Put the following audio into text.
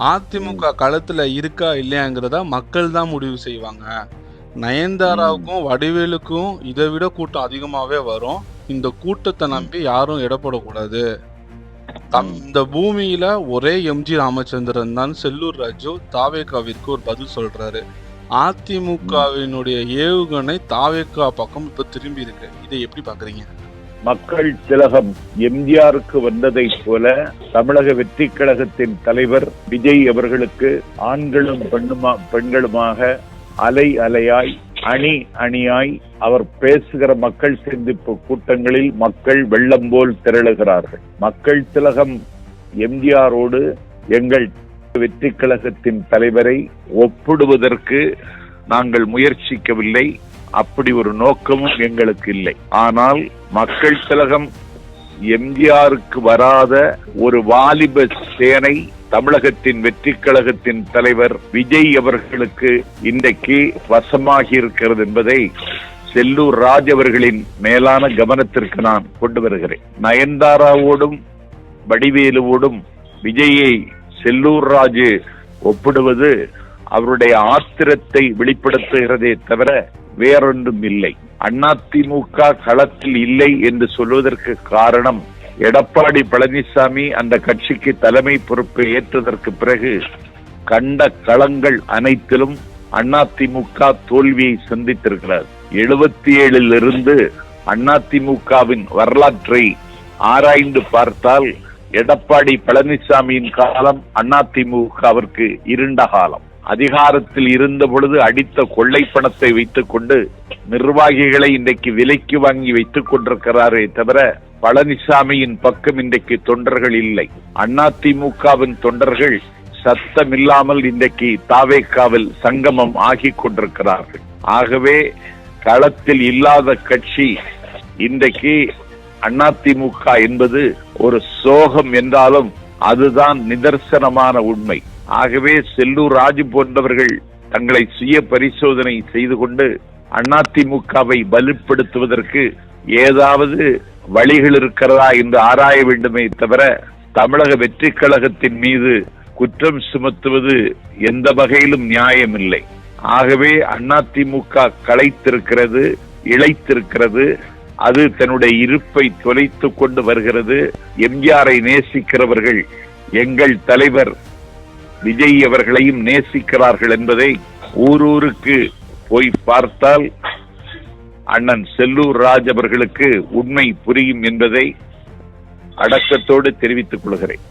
அதிமுக களத்துல இருக்கா இல்லையாங்கிறத மக்கள் தான் முடிவு செய்வாங்க. நயன்தாராவுக்கும் வடிவேலுக்கும் இதை விட கூட்டம் அதிகமாவே வரும். இந்த கூட்டத்தை நம்பி யாரும் இடப்படக்கூடாது. இந்த பூமியில ஒரே எம்ஜி ராமச்சந்திரன் தான் செல்லூர் ராஜு தாவேகாவிற்கு ஒரு பதில் சொல்றாரு. அதிமுகவினுடைய ஏவுகணை தாவேகா பக்கம் இப்ப திரும்பி இருக்கு. இதை எப்படி பாக்குறீங்க? மக்கள் திலகம் எம்ஜிஆருக்கு வந்ததை போல தமிழக வெற்றி கழகத்தின் தலைவர் விஜய் அவர்களுக்கு ஆண்களும் பெண்களுமாக அலை அலையாய் அணி அணியாய் அவர் பேசுகிற மக்கள் சந்திப்பு கூட்டங்களில் மக்கள் வெள்ளம் போல் திரளுகிறார்கள். மக்கள் திலகம் எம்ஜிஆரோடு எங்கள் வெற்றி கழகத்தின் தலைவரை ஒப்பிடுவதற்கு நாங்கள் முயற்சிக்கவில்லை. அப்படி ஒரு நோக்கமும் எங்களுக்கு இல்லை. ஆனால் மக்கள் திலகம் எம்ஜிஆருக்கு வராத ஒரு வாலிப சேனை தமிழகத்தின் வெற்றி கழகத்தின் தலைவர் விஜய் அவர்களுக்கு இன்றைக்கு வசமாகி இருக்கிறது என்பதை செல்லூர் ராஜ் அவர்களின் மேலான கவனத்திற்கு நான் கொண்டு வருகிறேன். நயன்தாராவோடும் வடிவேலுவோடும் விஜயை செல்லூர் ராஜு ஒப்பிடுவது அவருடைய ஆத்திரத்தை வெளிப்படுத்துகிறதே தவிர வேறொன்றும் இல்லை. அதிமுக களத்தில் இல்லை என்று சொல்வதற்கு காரணம், எடப்பாடி பழனிசாமி அந்த கட்சிக்கு தலைமை பொறுப்பை ஏற்றதற்கு பிறகு கண்ட களங்கள் அனைத்திலும் அதிமுக தோல்வியை சந்தித்திருக்கிறார். 77 அதிமுகவின் வரலாற்றை ஆராய்ந்து பார்த்தால் எடப்பாடி பழனிசாமியின் காலம் அதிமுகவிற்கு இருண்ட காலம். அதிகாரத்தில் இருந்த பொழுது அடித்த கொள்ளை பணத்தை வைத்துக் கொண்டு நிர்வாகிகளை இன்றைக்கு விலைக்கு வாங்கி வைத்துக் கொண்டிருக்கிறாரே தவிர பழனிசாமியின் பக்கம் இன்றைக்கு தொண்டர்கள் இல்லை. அதிமுகவின் தொண்டர்கள் சத்தமில்லாமல் இன்றைக்கு தாவேகாவில் சங்கமம் ஆகி கொண்டிருக்கிறார்கள். ஆகவே களத்தில் இல்லாத கட்சி இன்றைக்கு அதிமுக என்பது ஒரு சோகம் என்றாலும் அதுதான் நிதர்சனமான உண்மை. ஆகவே செல்லூர் ராஜு போன்றவர்கள் தங்களை சுய பரிசோதனை செய்து கொண்டு அதிமுகவை வலுப்படுத்துவதற்கு ஏதாவது வழிகள் இருக்கிறதா என்று ஆராய வேண்டுமே தவிர தமிழக வெற்றி கழகத்தின் மீது குற்றம் சுமத்துவது எந்த வகையிலும் நியாயமில்லை. ஆகவே அதிமுக களைத்திருக்கிறது, இழைத்திருக்கிறது. அது தன்னுடைய இருப்பை தொலைத்துக் கொண்டு வருகிறது. எம்ஜிஆரை நேசிக்கிறவர்கள் எங்கள் தலைவர் விஜய் அவர்களையும் நேசிக்கிறார்கள் என்பதை ஊரூருக்கு போய் பார்த்தால் அண்ணன் செல்லூர் ராஜ் அவர்களுக்கு உண்மை புரியும் என்பதை அடக்கத்தோடு தெரிவித்துக் கொள்கிறேன்.